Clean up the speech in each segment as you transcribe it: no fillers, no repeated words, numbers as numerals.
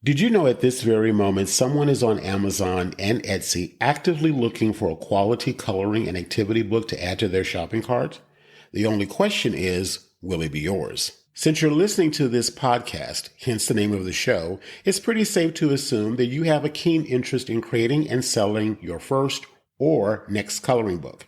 Did you know at this very moment, someone is on Amazon and Etsy actively looking for a quality coloring and activity book to add to their shopping cart? The only question is, will it be yours? Since you're listening to this podcast, hence the name of the show, it's pretty safe to assume that you have a keen interest in creating and selling your first or next coloring book.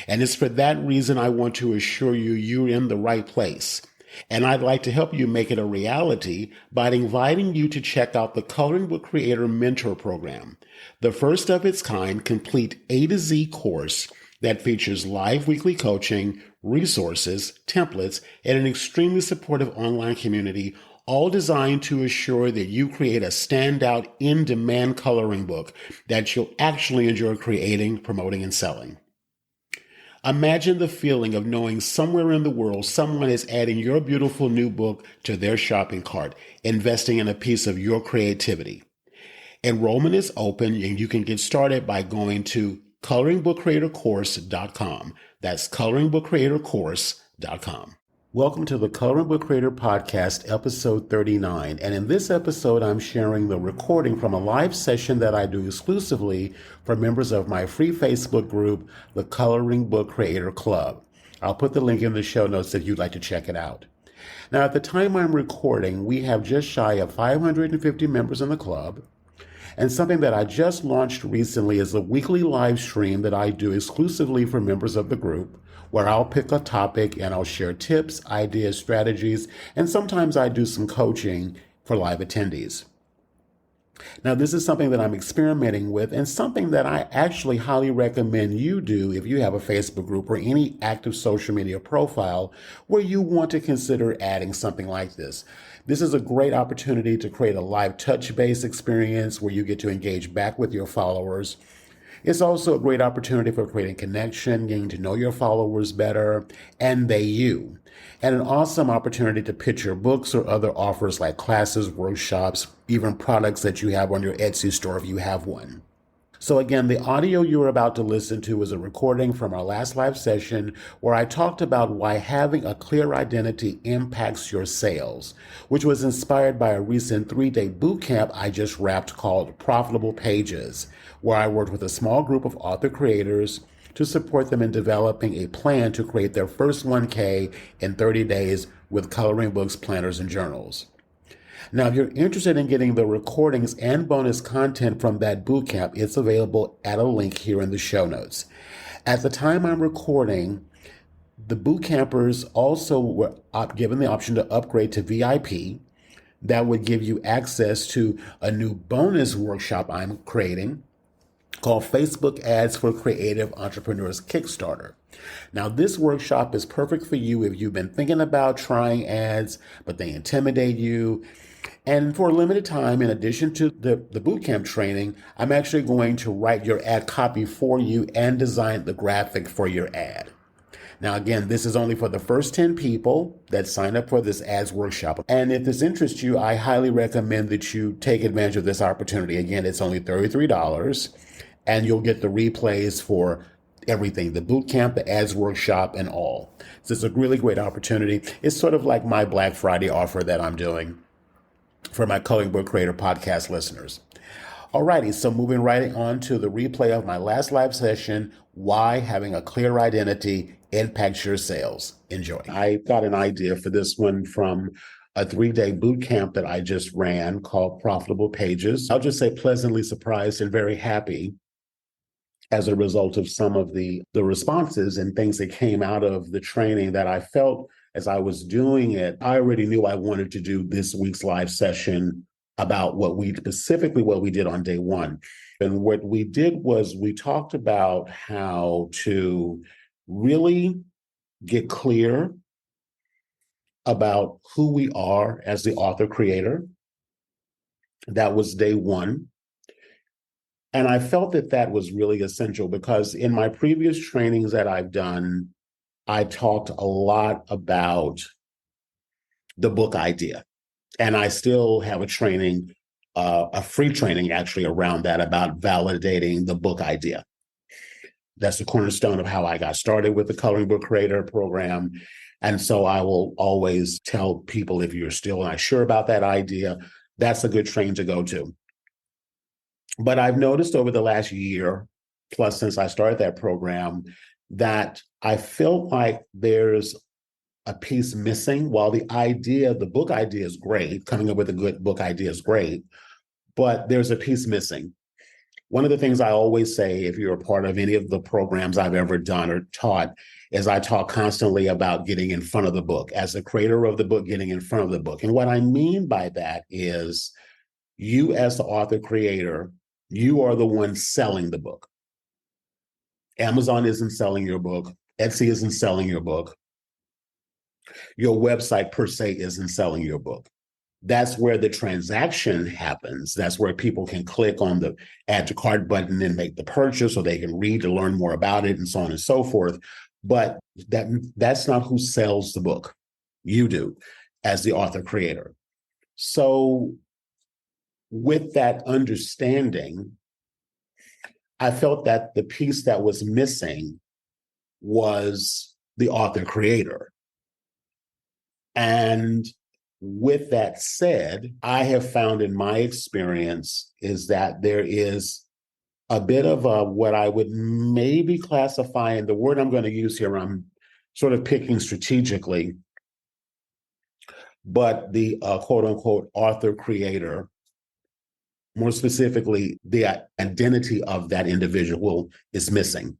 And it's for that reason I want to assure you you're in the right place. And I'd like to help you make it a reality by inviting you to check out the Coloring Book Creator Mentor Program, the first of its kind complete A to Z course that features live weekly coaching, resources, templates, and an extremely supportive online community, all designed to assure that you create a standout in-demand coloring book that you'll actually enjoy creating, promoting, and selling. Imagine the feeling of knowing somewhere in the world someone is adding your beautiful new book to their shopping cart, investing in a piece of your creativity. Enrollment is open and you can get started by going to coloringbookcreatorcourse.com. That's coloringbookcreatorcourse.com. Welcome to the Coloring Book Creator Podcast, episode 39. And in this episode, I'm sharing the recording from a live session that I do exclusively for members of my free Facebook group, the Coloring Book Creator Club. I'll put the link in the show notes if you'd like to check it out. Now, at the time I'm recording, we have just shy of 550 members in the club. And something that I just launched recently is a weekly live stream that I do exclusively for members of the group, where I'll pick a topic and I'll share tips, ideas, strategies, and sometimes I do some coaching for live attendees. Now, this is something that I'm experimenting with and something that I actually highly recommend you do if you have a Facebook group or any active social media profile where you want to consider adding something like this. This is a great opportunity to create a live touch-based experience where you get to engage back with your followers. It's also a great opportunity for creating connection, getting to know your followers better, and they you. And an awesome opportunity to pitch your books or other offers like classes, workshops, even products that you have on your Etsy store if you have one. So again, the audio you're about to listen to is a recording from our last live session where I talked about why having a clear identity impacts your sales, which was inspired by a recent 3-day boot camp I just wrapped called Profitable Pages, where I worked with a small group of author creators to support them in developing a plan to create their first 1K in 30 days with coloring books, planners, and journals. Now, if you're interested in getting the recordings and bonus content from that bootcamp, it's available at a link here in the show notes. At the time I'm recording, the bootcampers also were given the option to upgrade to VIP. That would give you access to a new bonus workshop I'm creating called Facebook Ads for Creative Entrepreneurs Kickstarter. Now, this workshop is perfect for you if you've been thinking about trying ads, but they intimidate you. And for a limited time, in addition to the bootcamp training, I'm actually going to write your ad copy for you and design the graphic for your ad. Now, again, this is only for the first 10 people that sign up for this ads workshop. And if this interests you, I highly recommend that you take advantage of this opportunity. Again, it's only $33 and you'll get the replays for everything, the bootcamp, the ads workshop, and all. So it's a really great opportunity. It's sort of like my Black Friday offer that I'm doing for my Coloring Book Creator podcast listeners. Alrighty, so moving right on to the replay of my last live session, why having a clear identity impacts your sales. Enjoy. I got an idea for this one from a 3-day boot camp that I just ran called Profitable Pages. I'll just say pleasantly surprised and very happy as a result of some of the responses and things that came out of the training that I felt as I was doing it. I already knew I wanted to do this week's live session about what we did on day one. And what we did was we talked about how to really get clear about who we are as the author creator. That was day one. And I felt that that was really essential because in my previous trainings that I've done, I talked a lot about the book idea. And I still have a training, a free training actually around that about validating the book idea. That's the cornerstone of how I got started with the Coloring Book Creator program. And so I will always tell people, if you're still not sure about that idea, That's a good train to go to. But I've noticed over the last year plus since I started that program that I feel like there's a piece missing. While the book idea is great, coming up with a good book idea is great, but there's a piece missing. One of the things I always say, if you're a part of any of the programs I've ever done or taught, is I talk constantly about getting in front of the book. As the creator of the book, getting in front of the book. And what I mean by that is you, as the author creator, you are the one selling the book. Amazon isn't selling your book. Etsy isn't selling your book. Your website per se isn't selling your book. That's where the transaction happens. That's where people can click on the add to cart button and make the purchase, or they can read to learn more about it and so on and so forth. But that's not who sells the book. You do as the author creator. So with that understanding, I felt that the piece that was missing was the author creator. And with that said, I have found in my experience is that there is a bit of what I would maybe classify, and the word I'm going to use here, I'm sort of picking strategically, but the quote unquote author creator, more specifically, the identity of that individual is missing.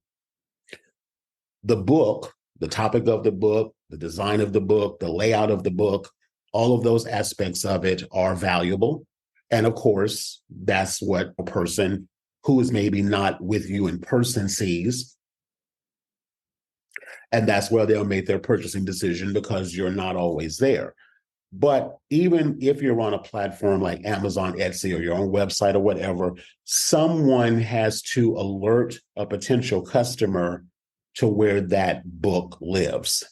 The book, the topic of the book, the design of the book, the layout of the book, all of those aspects of it are valuable. And of course, that's what a person who is maybe not with you in person sees. And that's where they'll make their purchasing decision because you're not always there. But even if you're on a platform like Amazon, Etsy, or your own website or whatever, someone has to alert a potential customer to where that book lives.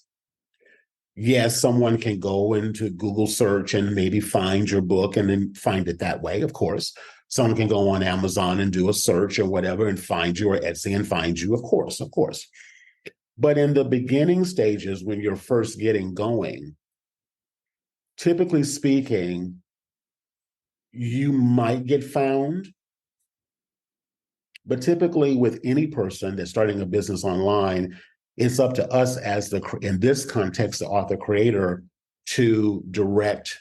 Yes, someone can go into Google search and maybe find your book and then find it that way, of course. Someone can go on Amazon and do a search or whatever and find you, or Etsy and find you, of course. But in the beginning stages, when you're first getting going, typically speaking, you might get found, but typically with any person that's starting a business online, it's up to us as in this context, the author creator, to direct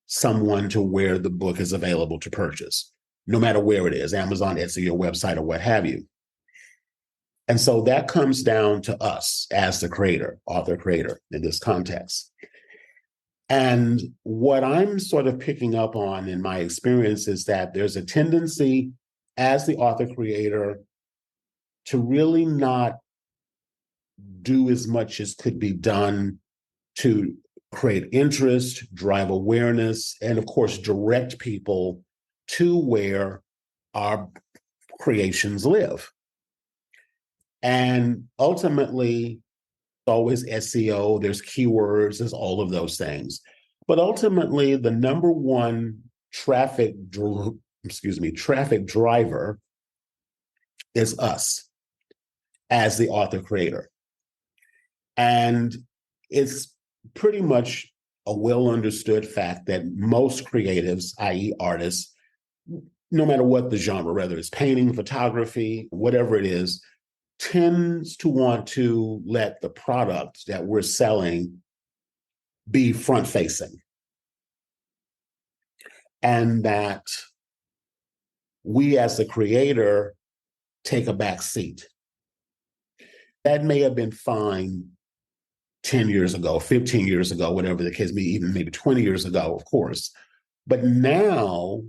someone to where the book is available to purchase, no matter where it is, Amazon, Etsy, your website, or what have you. And so that comes down to us as the creator, author creator in this context. And what I'm sort of picking up on in my experience is that there's a tendency as the author creator to really not do as much as could be done to create interest, drive awareness, and of course, direct people to where our creations live. And ultimately, always SEO, there's keywords, there's all of those things. But ultimately, the number one traffic driver is us as the author creator. And it's pretty much a well understood fact that most creatives, i.e., artists, no matter what the genre, whether it's painting, photography, whatever it is, tends to want to let the product that we're selling be front facing. And that we as the creator take a back seat. That may have been fine 10 years ago, 15 years ago, whatever the case may be, even maybe 20 years ago, of course. But now,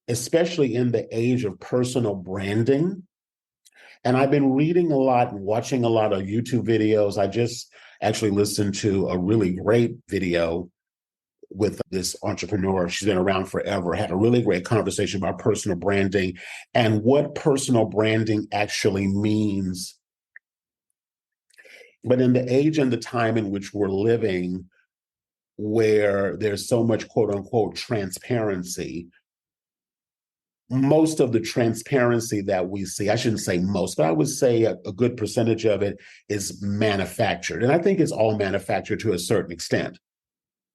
especially in the age of personal branding, and I've been reading a lot and watching a lot of YouTube videos. I just actually listened to a really great video with this entrepreneur. She's been around forever, had a really great conversation about personal branding and what personal branding actually means. But in the age and the time in which we're living, where there's so much quote unquote transparency, most of the transparency that we see, I shouldn't say most, but I would say a good percentage of it is manufactured. And I think it's all manufactured to a certain extent.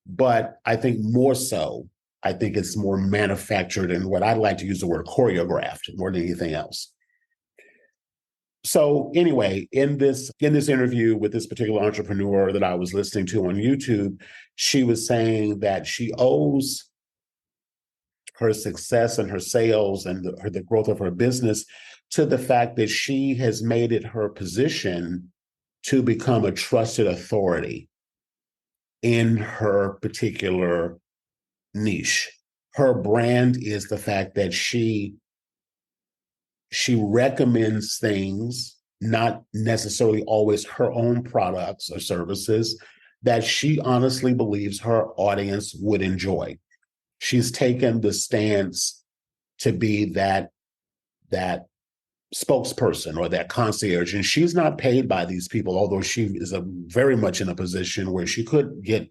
But I think more so, I think it's more manufactured and what I'd like to use the word choreographed more than anything else. So anyway, in this interview with this particular entrepreneur that I was listening to on YouTube, she was saying that she owes her success and her sales and the growth of her business to the fact that she has made it her position to become a trusted authority in her particular niche. Her brand is the fact that she recommends things, not necessarily always her own products or services, that she honestly believes her audience would enjoy. She's taken the stance to be that spokesperson or that concierge, and she's not paid by these people, although she is very much in a position where she could get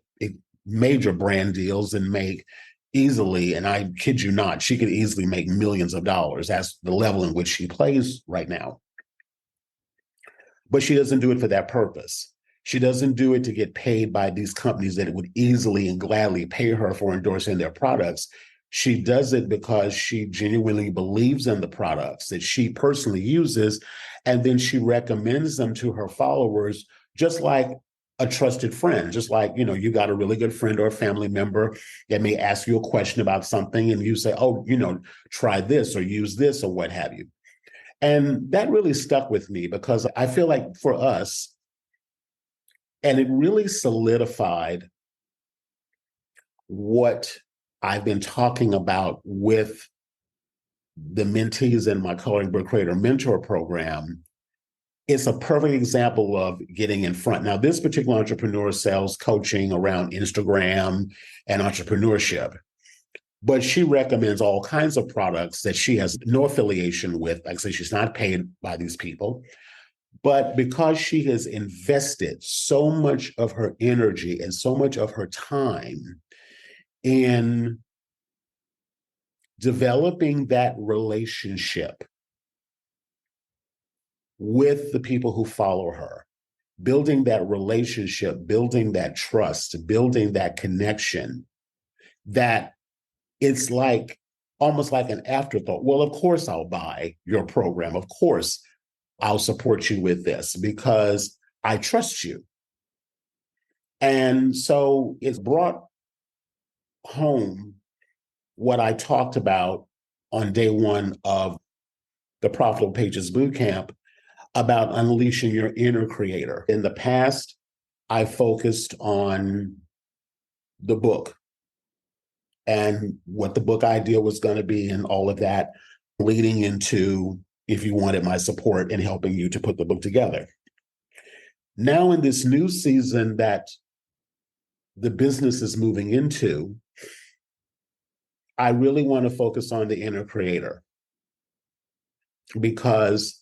major brand deals and make easily, and I kid you not, she could easily make millions of dollars. That's the level in which she plays right now. But she doesn't do it for that purpose. She doesn't do it to get paid by these companies that would easily and gladly pay her for endorsing their products. She does it because she genuinely believes in the products that she personally uses, and then she recommends them to her followers, just like a trusted friend. Just like, you got a really good friend or a family member that may ask you a question about something, and you say, oh, try this or use this or what have you. And that really stuck with me because I feel like for us, and it really solidified what I've been talking about with the mentees in my Coloring Book Creator Mentor program. It's a perfect example of getting in front. Now, this particular entrepreneur sells coaching around Instagram and entrepreneurship, but she recommends all kinds of products that she has no affiliation with. Like I say, she's not paid by these people. But because she has invested so much of her energy and so much of her time in developing that relationship with the people who follow her, building that relationship, building that trust, building that connection, that it's like almost like an afterthought. Well, of course, I'll buy your program. Of course, I'll support you with this because I trust you. And so it's brought home what I talked about on day one of the Profitable Pages Bootcamp about unleashing your inner creator. In the past, I focused on the book and what the book idea was going to be and all of that, leading into if you wanted my support in helping you to put the book together. Now, in this new season that the business is moving into, I really want to focus on the inner creator because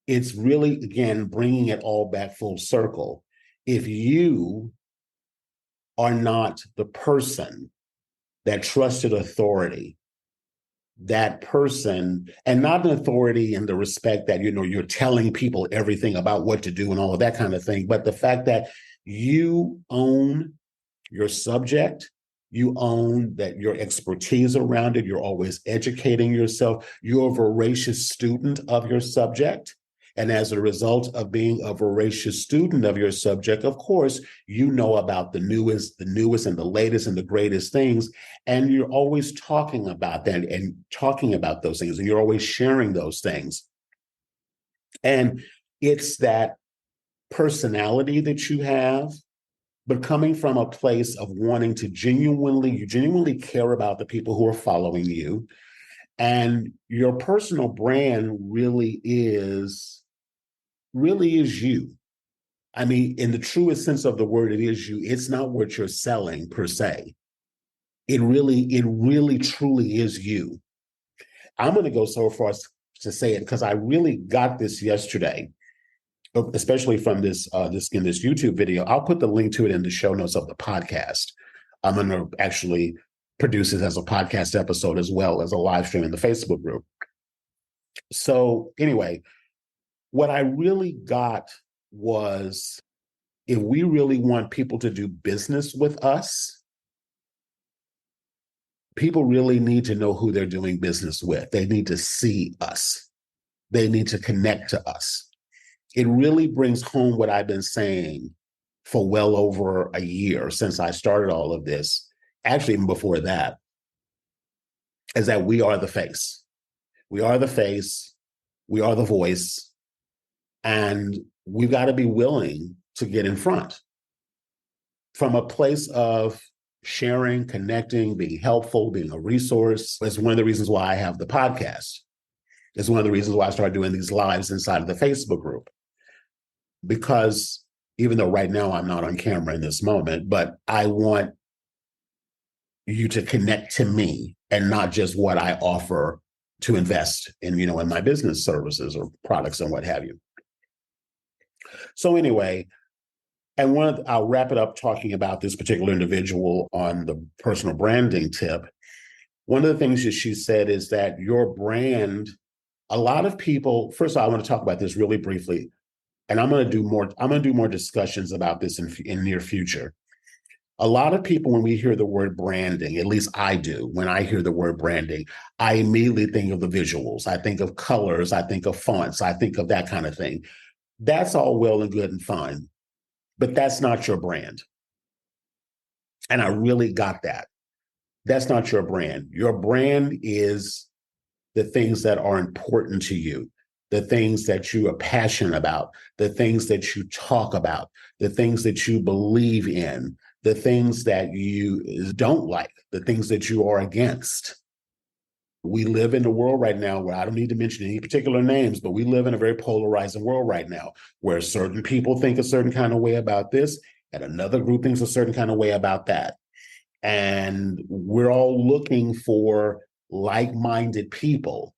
it's really, again, bringing it all back full circle. If you are not the person, that trusted authority, that person, and not an authority in the respect that, you're telling people everything about what to do and all of that kind of thing, but the fact that you own your subject, you own that your expertise around it, you're always educating yourself, you're a voracious student of your subject. And as a result of being a voracious student of your subject, of course, you know about the newest and the latest and the greatest things. And you're always talking about that and talking about those things, and you're always sharing those things. And it's that personality that you have, but coming from a place of wanting to you genuinely care about the people who are following you. And your personal brand really is you. I mean, in the truest sense of the word, it is you. It's not what you're selling per se. It really truly is you. I'm going to go so far as to say it because I really got this yesterday, especially from this YouTube video. I'll put the link to it in the show notes of the podcast. I'm going to actually produce it as a podcast episode as well as a live stream in the Facebook group. So anyway, what I really got was, if we really want people to do business with us, People really need to know who they're doing business with. They need to see us. They need to connect to us. It really brings home what I've been saying for well over a year since I started all of this, actually, even before that, is that we are the face. We are the face. We are the voice. And we've got to be willing to get in front from a place of sharing, connecting, being helpful, being a resource. It's one of the reasons why I have the podcast. It's one of the reasons why I started doing these lives inside of the Facebook group. Because even though right now I'm not on camera in this moment, but I want you to connect to me and not just what I offer to invest in, in my business services or products and what have you. So anyway, and I'll wrap it up talking about this particular individual on the personal branding tip. One of the things that she said is that your brand, a lot of people, first of all, I want to talk about this really briefly, and I'm going to do more discussions about this in near future. A lot of people, when we hear the word branding, at least I do, when I hear the word branding, I immediately think of the visuals. I think of colors. I think of fonts. I think of that kind of thing. That's all well and good and fine, but that's not your brand. And I really got that. That's not your brand. Your brand is the things that are important to you, the things that you are passionate about, the things that you talk about, the things that you believe in, the things that you don't like, the things that you are against. We live in a world right now where I don't need to mention any particular names, but we live in a very polarizing world right now where certain people think a certain kind of way about this and another group thinks a certain kind of way about that. And we're all looking for like-minded people.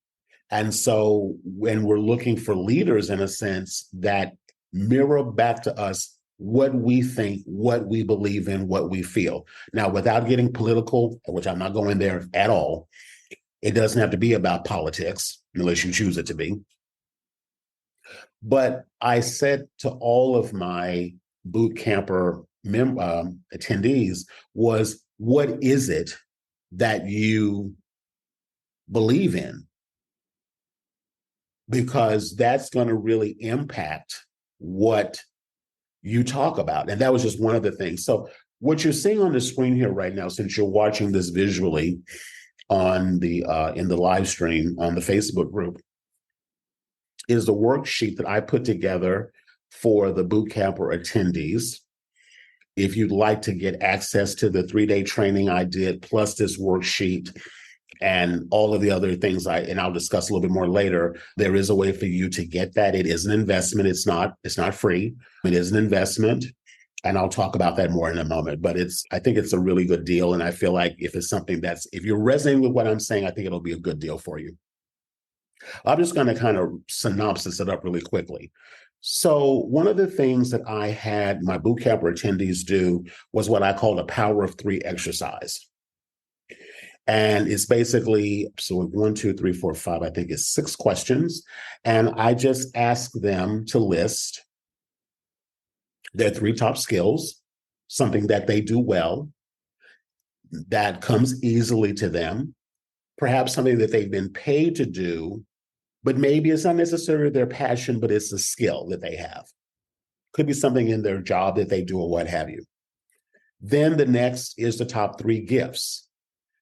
And so when we're looking for leaders, in a sense, that mirror back to us what we think, what we believe in, what we feel. Now, without getting political, which I'm not going there at all, it doesn't have to be about politics unless you choose it to be. But I said to all of my boot camper attendees was, what is it that you believe in? Because that's going to really impact what you talk about. And that was just one of the things. So what you're seeing on the screen here right now, since you're watching this visually on the in the live stream on the Facebook group, is the worksheet that I put together for the boot camper attendees. If you'd like to get access to the 3-day training I did, plus this worksheet and all of the other things I'll discuss a little bit more later, there is a way for you to get that. It is an investment. It's not free. It is an investment. And I'll talk about that more in a moment. But I think it's a really good deal. And I feel like if you're resonating with what I'm saying, I think it'll be a good deal for you. I'm just going to kind of synopsis it up really quickly. So one of the things that I had my boot camper attendees do was what I call a power of 3 exercise. And it's basically, so 1, 2, 3, 4, 5, I think it's 6 questions. And I just ask them to list their 3 top skills, something that they do well, that comes easily to them, perhaps something that they've been paid to do, but maybe it's not necessarily their passion, but it's a skill that they have. Could be something in their job that they do or what have you. Then the next is the top 3 gifts.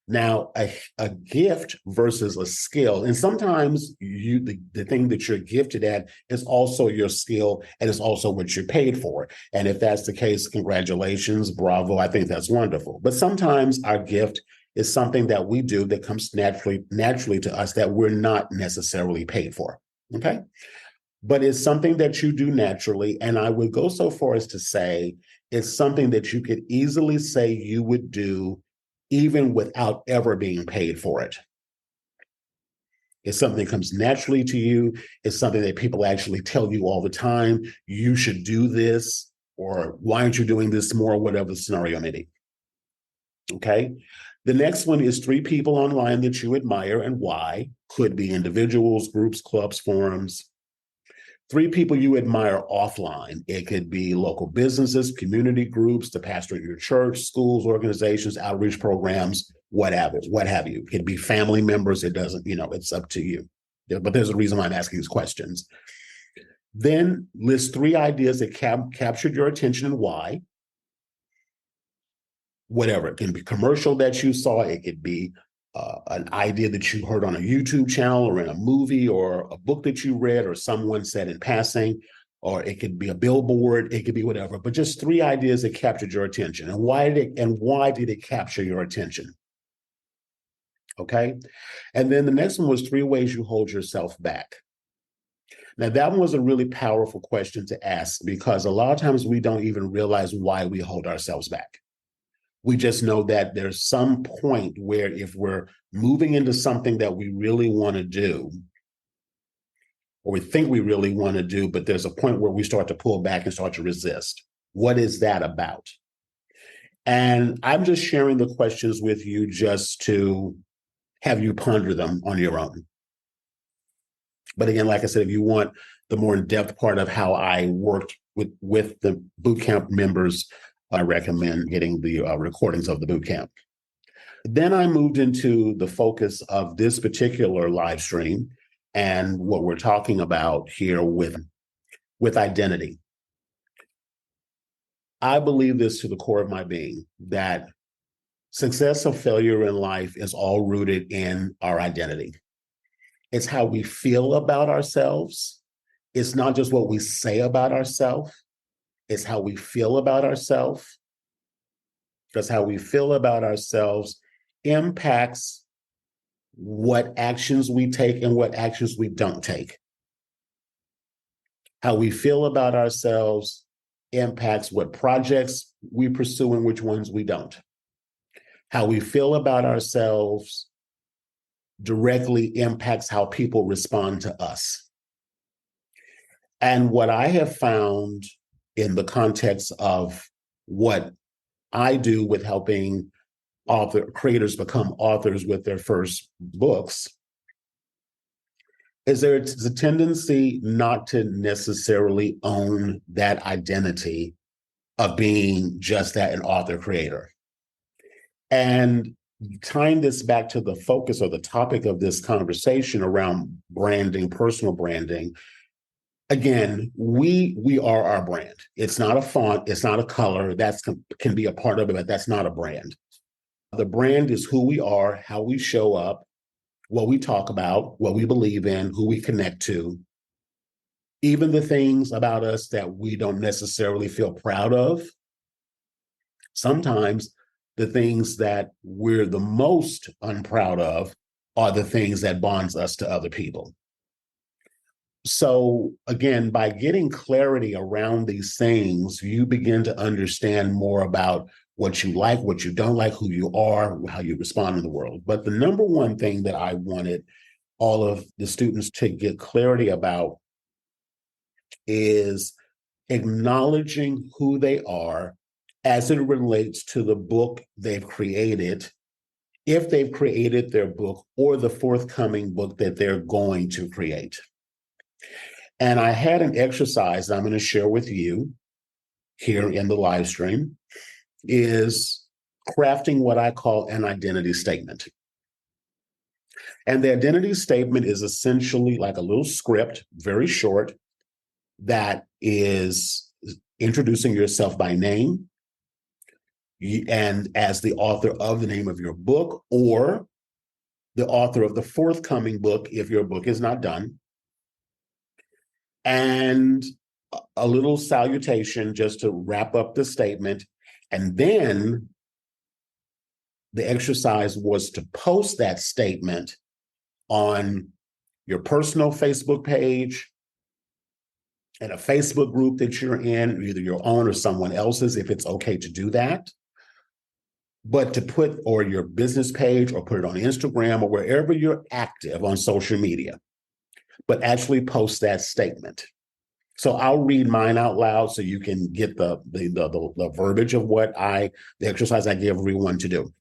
Now, a gift versus a skill, and sometimes the thing that you're gifted at is also your skill, and it's also what you're paid for. And if that's the case, congratulations, bravo, I think that's wonderful. But sometimes our gift is something that we do that comes naturally to us that we're not necessarily paid for, okay? But it's something that you do naturally, and I would go so far as to say it's something that you could easily say you would do even without ever being paid for it. It's something that comes naturally to you. It's something that people actually tell you all the time, you should do this, or why aren't you doing this more, whatever the scenario may be. Okay. The next one is 3 people online that you admire and why. Could be individuals, groups, clubs, forums. Three people you admire offline. It could be local businesses, community groups, the pastor of your church, schools, organizations, outreach programs, whatever, what have you. It could be family members. It doesn't, it's up to you. But there's a reason why I'm asking these questions. Then list three ideas that captured your attention and why. Whatever. It can be commercial that you saw. It could be an idea that you heard on a YouTube channel or in a movie or a book that you read or someone said in passing, or it could be a billboard. It could be whatever. But just three ideas that captured your attention. And why did it capture your attention? Okay. And then the next one was three ways you hold yourself back. Now, that one was a really powerful question to ask because a lot of times we don't even realize why we hold ourselves back. We just know that there's some point where if we're moving into something that we really want to do, or we think we really want to do, but there's a point where we start to pull back and start to resist. What is that about? And I'm just sharing the questions with you just to have you ponder them on your own. But again, like I said, if you want the more in-depth part of how I worked with the bootcamp members, I recommend getting the recordings of the bootcamp. Then I moved into the focus of this particular live stream and what we're talking about here with identity. I believe this to the core of my being, that success or failure in life is all rooted in our identity. It's how we feel about ourselves. It's not just what we say about ourselves. It's how we feel about ourselves. Because how we feel about ourselves impacts what actions we take and what actions we don't take. How we feel about ourselves impacts what projects we pursue and which ones we don't. How we feel about ourselves directly impacts how people respond to us. And what I have found in the context of what I do with helping creators become authors with their first books is there's a tendency not to necessarily own that identity of being just that, an author creator. And tying this back to the focus or the topic of this conversation around branding, personal branding, again, we are our brand. It's not a font, it's not a color, that can be a part of it, but that's not a brand. The brand is who we are, how we show up, what we talk about, what we believe in, who we connect to, even the things about us that we don't necessarily feel proud of. Sometimes the things that we're the most unproud of are the things that bonds us to other people. So again, by getting clarity around these things, you begin to understand more about what you like, what you don't like, who you are, how you respond in the world. But the number one thing that I wanted all of the students to get clarity about is acknowledging who they are as it relates to the book they've created, if they've created their book or the forthcoming book that they're going to create. And I had an exercise that I'm going to share with you here in the live stream, is crafting what I call an identity statement. And the identity statement is essentially like a little script, very short, that is introducing yourself by name and as the author of the name of your book, or the author of the forthcoming book if your book is not done, and a little salutation just to wrap up the statement. And then the exercise was to post that statement on your personal Facebook page, in a Facebook group that you're in, either your own or someone else's, if it's okay to do that. But to put, or your business page, or put it on Instagram or wherever you're active on social media, but actually post that statement. So I'll read mine out loud so you can get the verbiage of the exercise I give everyone to do.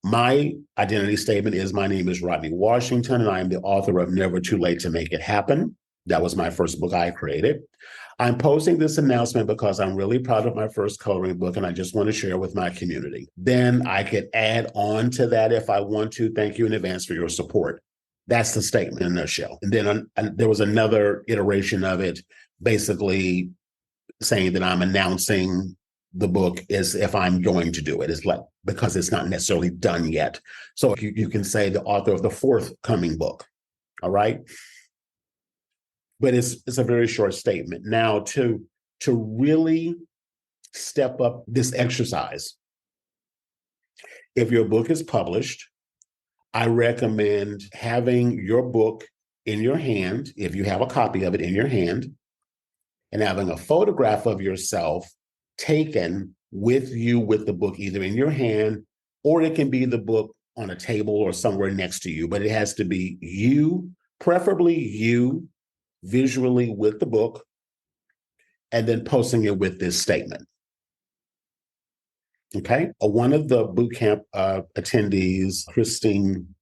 My identity statement is, my name is Rodney Washington, and I am the author of Never Too Late to Make It Happen. That was my first book I created. I'm posting this announcement because I'm really proud of my first coloring book and I just want to share with my community. Then I could add on to that if I want to. Thank you in advance for your support. That's the statement in a nutshell. And then there was another iteration of it, basically saying that I'm announcing the book is if I'm going to do it, is like because it's not necessarily done yet. So you can say the author of the forthcoming book. All right. But it's a very short statement. Now to really step up this exercise, if your book is published, I recommend having your book in your hand, if you have a copy of it in your hand, and having a photograph of yourself taken with you with the book, either in your hand, or it can be the book on a table or somewhere next to you, but it has to be you, preferably you, visually with the book, and then posting it with this statement. Okay. One of the bootcamp attendees, Christine,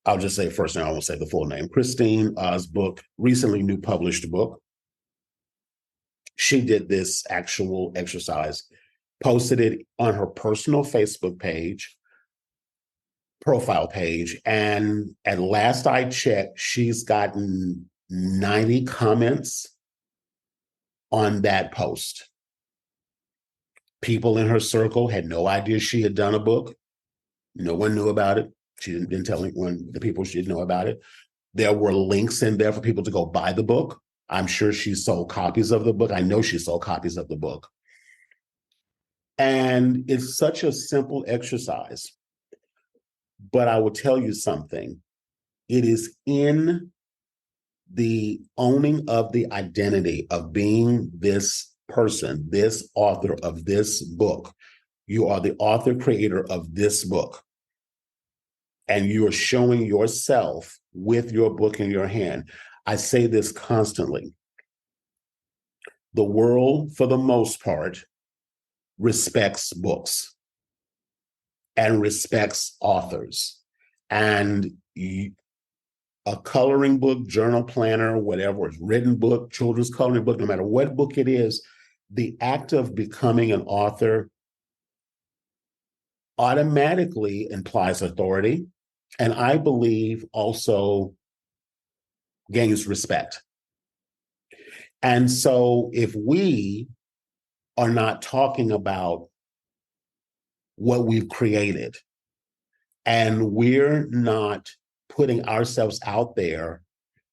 I'll just say first name, I won't say the full name, Christine's book, recently new published book. She did this actual exercise, posted it on her personal Facebook page, profile page. And at last I checked, she's gotten 90 comments on that post. People in her circle had no idea she had done a book. No one knew about it. She didn't tell anyone, the people she didn't know about it. There were links in there for people to go buy the book. I'm sure she sold copies of the book. I know she sold copies of the book. And it's such a simple exercise. But I will tell you something. It is in the owning of the identity of being this person, this author of this book. You are the author creator of this book. And you are showing yourself with your book in your hand. I say this constantly. The world, for the most part, respects books and respects authors. And a coloring book, journal planner, whatever, it's written book, children's coloring book, no matter what book it is, the act of becoming an author automatically implies authority. And I believe also gains respect. And so if we are not talking about what we've created and we're not putting ourselves out there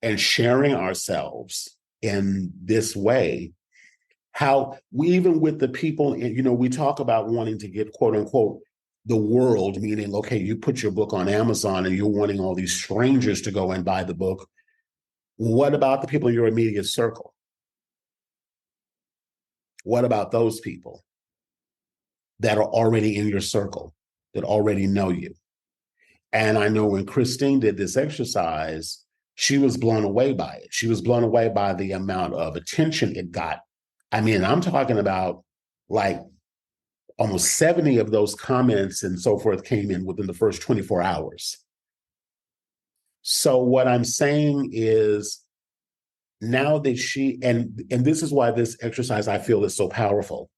and sharing ourselves in this way, how we, even with the people, we talk about wanting to get quote unquote the world, meaning, okay, you put your book on Amazon and you're wanting all these strangers to go and buy the book. What about the people in your immediate circle? What about those people that are already in your circle, that already know you? And I know when Christine did this exercise, she was blown away by it. She was blown away by the amount of attention it got. I mean, I'm talking about like almost 70 of those comments and so forth came in within the first 24 hours. So what I'm saying is now that she, and this is why this exercise I feel is so powerful.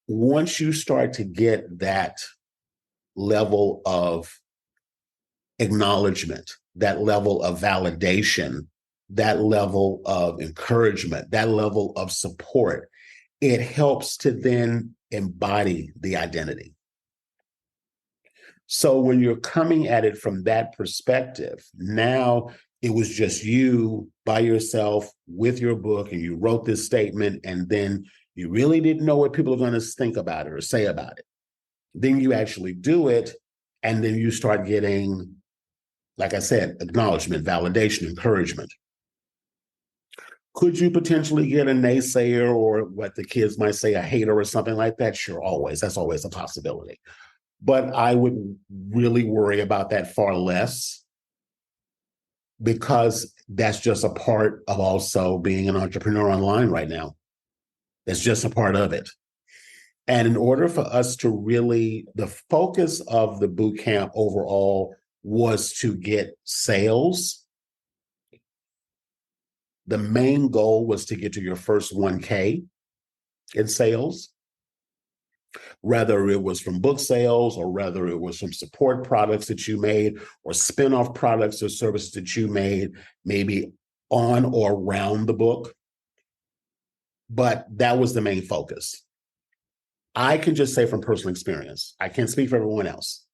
Once you start to get that level of acknowledgement, that level of validation, that level of encouragement, that level of support, it helps to then embody the identity. So when you're coming at it from that perspective, now it was just you by yourself with your book and you wrote this statement and then you really didn't know what people are going to think about it or say about it. Then you actually do it and then you start getting, like I said, acknowledgement, validation, encouragement. Could you potentially get a naysayer or what the kids might say, a hater or something like that? Sure, always. That's always a possibility. But I would really worry about that far less because that's just a part of also being an entrepreneur online right now. It's just a part of it. And in order for us to really, the focus of the boot camp overall was to get sales. The main goal was to get to your first 1K in sales, whether it was from book sales or whether it was from support products that you made or spin-off products or services that you made, maybe on or around the book. But that was the main focus. I can just say from personal experience, I can't speak for everyone else,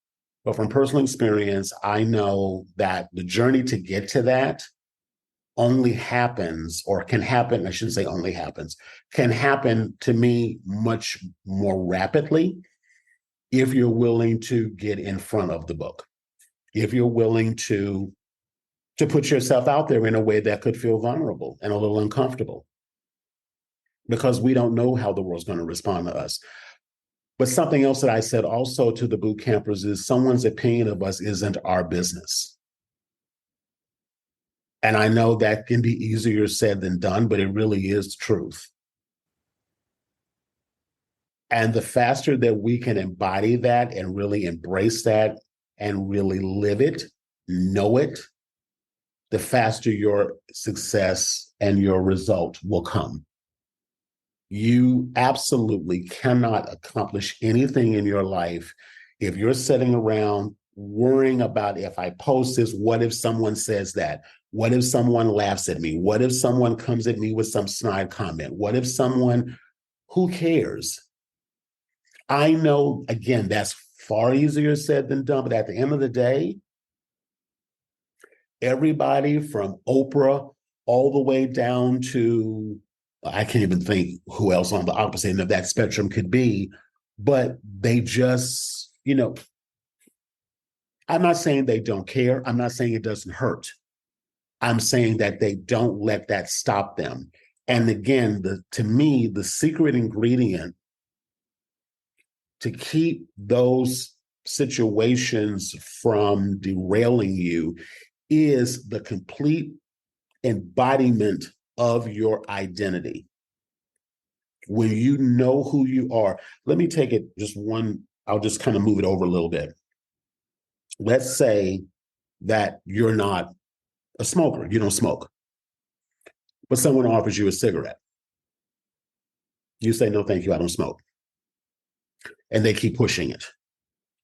but from personal experience, I know that the journey to get to that only happens, or can happen, I shouldn't say only happens, can happen to me much more rapidly if you're willing to get in front of the book, if you're willing to put yourself out there in a way that could feel vulnerable and a little uncomfortable, because we don't know how the world's going to respond to us. But something else that I said also to the boot campers is someone's opinion of us isn't our business. And I know that can be easier said than done, but it really is the truth. And the faster that we can embody that and really embrace that and really live it, know it, the faster your success and your result will come. You absolutely cannot accomplish anything in your life if you're sitting around worrying about, if I post this, what if someone says that? What if someone laughs at me? What if someone comes at me with some snide comment? What if someone, who cares? I know, again, that's far easier said than done, but at the end of the day, everybody from Oprah all the way down to, I can't even think who else on the opposite end of that spectrum could be, but they just, I'm not saying they don't care. I'm not saying it doesn't hurt. I'm saying that they don't let that stop them. And again, to me, the secret ingredient to keep those situations from derailing you is the complete embodiment of your identity. When you know who you are, let me take it I'll just kind of move it over a little bit. Let's say that you're not a smoker, you don't smoke, but someone offers you a cigarette. You say, no, thank you, I don't smoke. And they keep pushing it,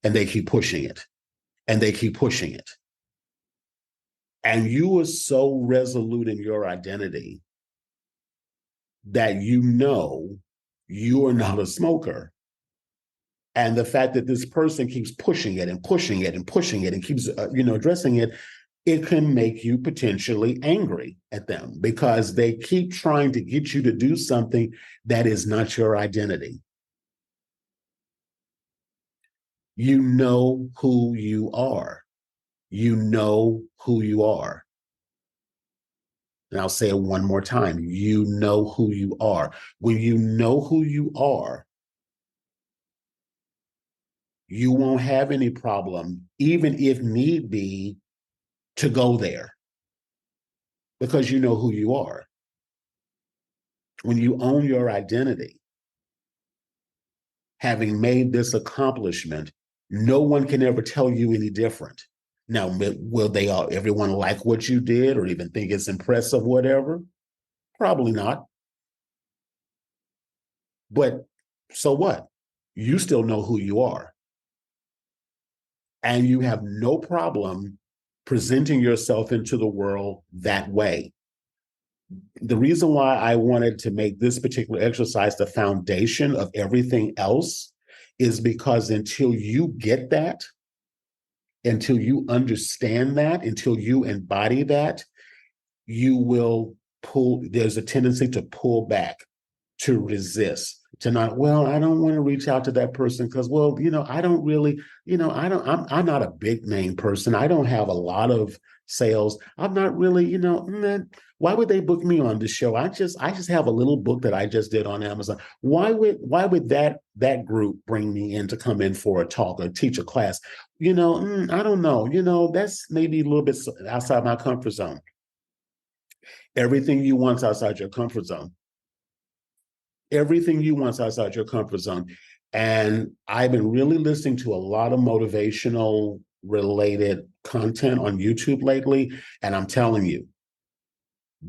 and they keep pushing it, and they keep pushing it. And you are so resolute in your identity that you are not a smoker. And the fact that this person keeps pushing it and pushing it and pushing it and keeps, addressing it, it can make you potentially angry at them because they keep trying to get you to do something that is not your identity. You know who you are. You know who you are. And I'll say it one more time. You know who you are. When you know who you are, you won't have any problem, even if need be, to go there because you know who you are. When you own your identity, having made this accomplishment, no one can ever tell you any different. Now, will everyone like what you did or even think it's impressive, whatever? Probably not. But so what? You still know who you are. And you have no problem presenting yourself into the world that way. The reason why I wanted to make this particular exercise the foundation of everything else is because until you get that, until you understand that, until you embody that, there's a tendency to pull back, to resist, to not, well, I don't want to reach out to that person because, well, I don't really, I'm not a big name person. I don't have a lot of sales. I'm not really, why would they book me on this show? I just have a little book that I just did on Amazon. Why would that group bring me in to come in for a talk or teach a class? I don't know. That's maybe a little bit outside my comfort zone. Everything you want is outside your comfort zone. Everything you want is outside your comfort zone. And I've been really listening to a lot of motivational related content on YouTube lately. And I'm telling you,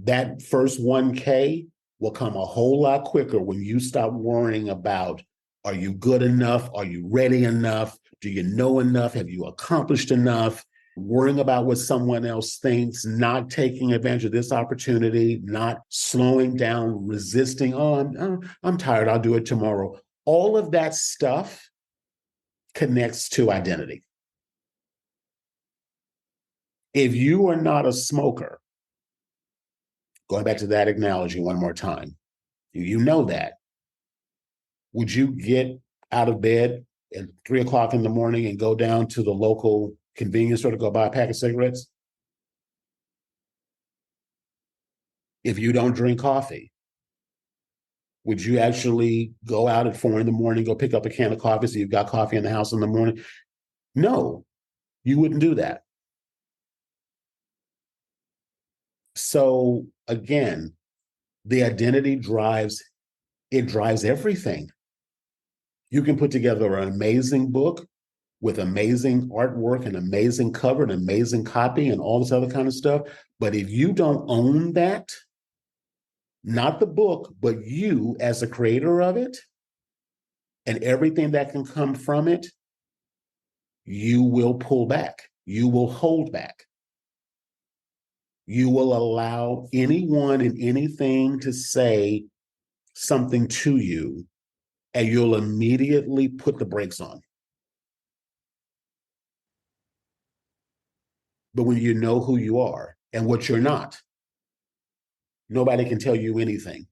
that first 1K will come a whole lot quicker when you stop worrying about, are you good enough? Are you ready enough? Do you know enough? Have you accomplished enough? Worrying about what someone else thinks, not taking advantage of this opportunity, not slowing down, resisting, I'm tired, I'll do it tomorrow. All of that stuff connects to identity. If you are not a smoker, going back to that analogy one more time, you know that. Would you get out of bed at 3 o'clock in the morning and go down to the local convenience store to go buy a pack of cigarettes? If you don't drink coffee, would you actually go out at 4 in the morning, go pick up a can of coffee so you've got coffee in the house in the morning? No, you wouldn't do that. So again, the identity drives everything. You can put together an amazing book with amazing artwork and amazing cover and amazing copy and all this other kind of stuff. But if you don't own that, not the book, but you as a creator of it and everything that can come from it, you will pull back. You will hold back. You will allow anyone and anything to say something to you, and you'll immediately put the brakes on. But when you know who you are and what you're not, nobody can tell you anything.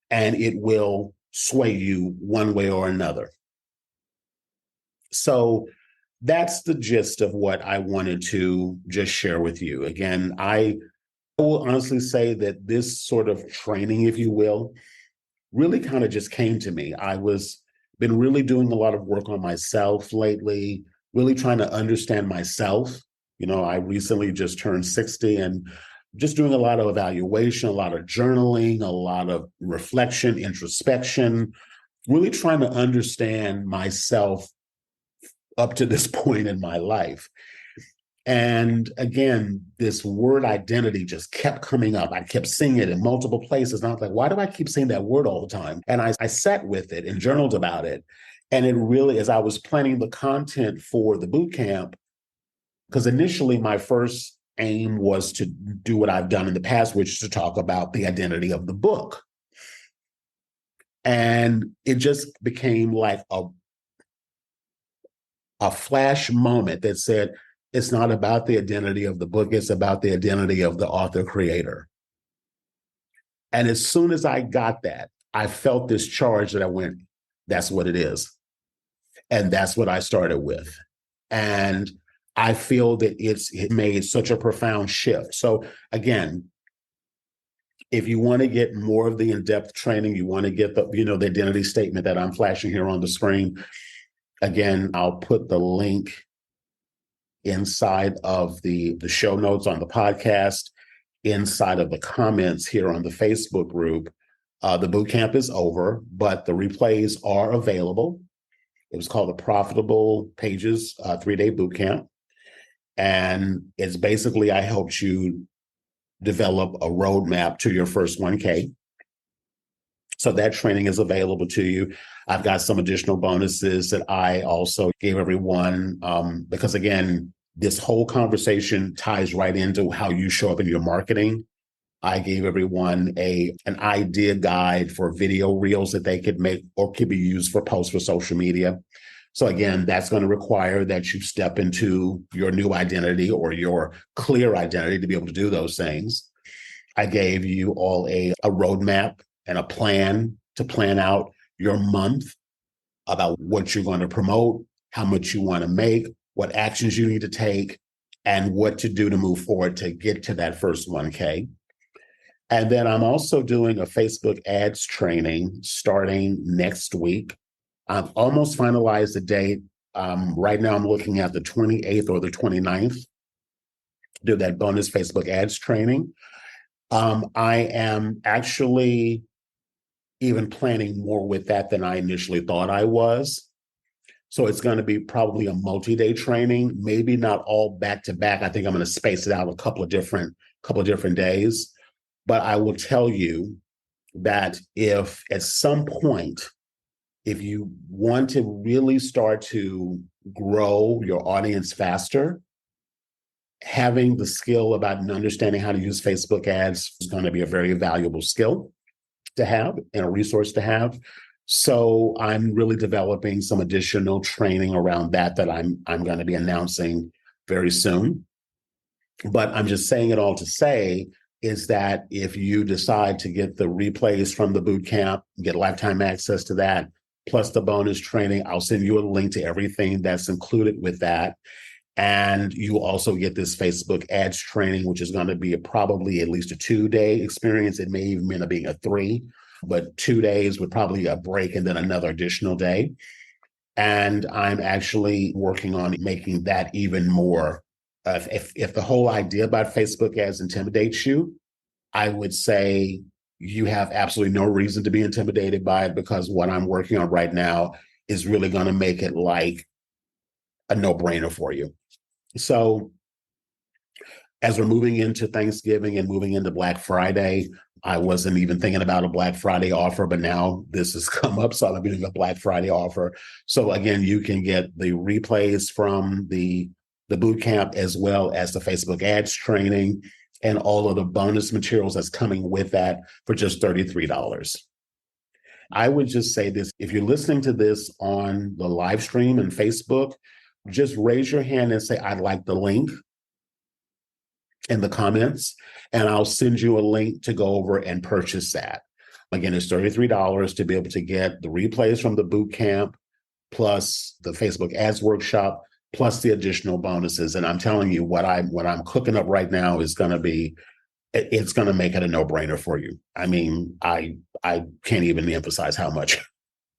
And it will sway you one way or another. So that's the gist of what I wanted to just share with you. Again, I will honestly say that this sort of training, if you will, really kind of just came to me. I was been really doing a lot of work on myself lately, really trying to understand myself. I recently just turned 60 and just doing a lot of evaluation, a lot of journaling, a lot of reflection, introspection, really trying to understand myself up to this point in my life. And again, this word identity just kept coming up. I kept seeing it in multiple places. And I was like, why do I keep saying that word all the time? And I sat with it and journaled about it. And it really, as I was planning the content for the boot camp, because initially my first aim was to do what I've done in the past, which is to talk about the identity of the book. And it just became like a flash moment that said, it's not about the identity of the book, it's about the identity of the author creator. And as soon as I got that, I felt this charge that I went, that's what it is. And that's what I started with. And I feel that it made such a profound shift. So again, if you want to get more of the in-depth training, you want to get the identity statement that I'm flashing here on the screen. Again, I'll put the link inside of the show notes on the podcast, inside of the comments here on the Facebook group. The boot camp is over, but the replays are available. It was called the Profitable Pages 3-day boot camp. And it's basically, I helped you develop a roadmap to your first 1K. So that training is available to you. I've got some additional bonuses that I also gave everyone, because again, this whole conversation ties right into how you show up in your marketing. I gave everyone an idea guide for video reels that they could make or could be used for posts for social media. So again, that's going to require that you step into your new identity or your clear identity to be able to do those things. I gave you all a roadmap and a plan to plan out your month about what you're going to promote, how much you want to make, what actions you need to take, and what to do to move forward to get to that first 1K. And then I'm also doing a Facebook ads training starting next week. I've almost finalized the date. Right now, I'm looking at the 28th or the 29th to do that bonus Facebook ads training. I am actually even planning more with that than I initially thought I was. So it's going to be probably a multi-day training, maybe not all back to back. I think I'm going to space it out a couple of different days. But I will tell you that if at some point, if you want to really start to grow your audience faster, having the skill about understanding how to use Facebook ads is going to be a very valuable skill to have and a resource to have. So I'm really developing some additional training around that I'm going to be announcing very soon. But I'm just saying it all to say is that if you decide to get the replays from the boot camp, get lifetime access to that, plus the bonus training, I'll send you a link to everything that's included with that. And you also get this Facebook ads training, which is going to be probably at least a 2-day experience. It may even end up being a 3, but 2 days with probably a break and then another additional day. And I'm actually working on making that even more. If the whole idea about Facebook ads intimidates you, I would say you have absolutely no reason to be intimidated by it, because what I'm working on right now is really going to make it like a no-brainer for you. So as we're moving into Thanksgiving and moving into Black Friday, I wasn't even thinking about a Black Friday offer, but now this has come up, so I'm doing a Black Friday offer. So again, you can get the replays from the boot camp as well as the Facebook ads training and all of the bonus materials that's coming with that for just $33. I would just say this: if you're listening to this on the live stream and Facebook, just raise your hand and say, I'd like the link in the comments, and I'll send you a link to go over and purchase that. Again, it's $33 to be able to get the replays from the boot camp, plus the Facebook ads workshop, plus the additional bonuses. And I'm telling you, what I'm cooking up right now is going to be, it's going to make it a no-brainer for you. I mean, I can't even emphasize how much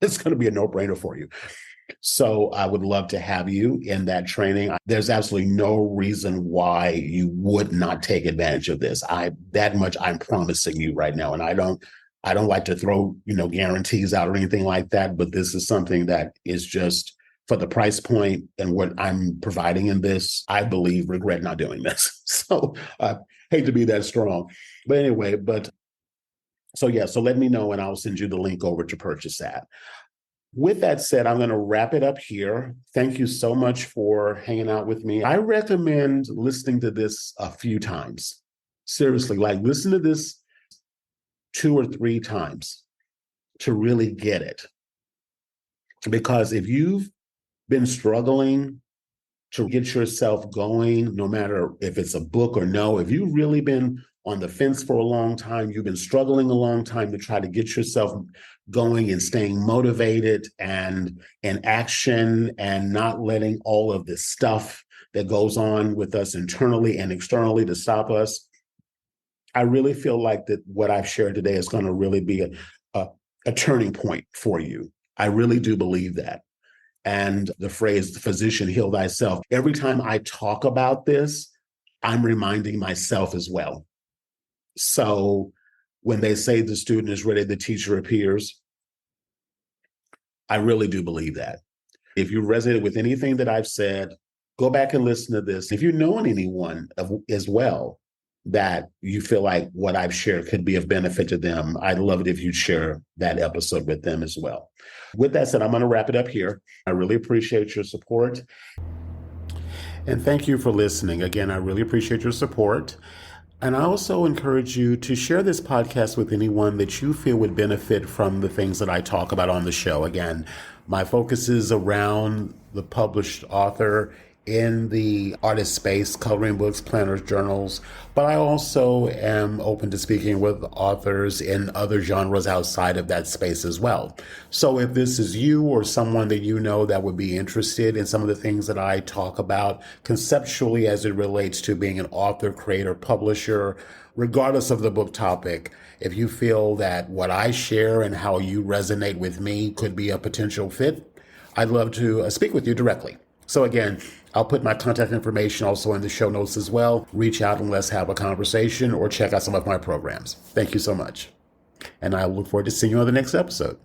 it's going to be a no-brainer for you. So I would love to have you in that training. There's absolutely no reason why you would not take advantage of this. That much I'm promising you right now. And I don't like to throw, guarantees out or anything like that, but this is something that is just for the price point and what I'm providing in this. I believe regret not doing this. So I hate to be that strong, but anyway, so let me know and I'll send you the link over to purchase that. With that said, I'm going to wrap it up here. Thank you so much for hanging out with me. I recommend listening to this a few times. Seriously, like listen to this 2 or 3 times to really get it. Because if you've been struggling to get yourself going, no matter if it's a book or no, if you've really been on the fence for a long time, you've been struggling a long time to try to get yourself going and staying motivated and in action and not letting all of this stuff that goes on with us internally and externally to stop us, I really feel like that what I've shared today is going to really be a turning point for you. I really do believe that. And the phrase, "the physician, heal thyself," every time I talk about this, I'm reminding myself as well. So when they say the student is ready, the teacher appears, I really do believe that. If you resonate with anything that I've said, go back and listen to this. If you know anyone as well that you feel like what I've shared could be of benefit to them, I'd love it if you'd share that episode with them as well. With that said, I'm going to wrap it up here. I really appreciate your support. And thank you for listening. Again, I really appreciate your support. And I also encourage you to share this podcast with anyone that you feel would benefit from the things that I talk about on the show. Again, my focus is around the published author in the artist space, coloring books, planners, journals, but I also am open to speaking with authors in other genres outside of that space as well. So if this is you or someone that you know that would be interested in some of the things that I talk about conceptually as it relates to being an author, creator, publisher, regardless of the book topic, if you feel that what I share and how you resonate with me could be a potential fit, I'd love to speak with you directly. So again, I'll put my contact information also in the show notes as well. Reach out and let's have a conversation or check out some of my programs. Thank you so much. And I look forward to seeing you on the next episode.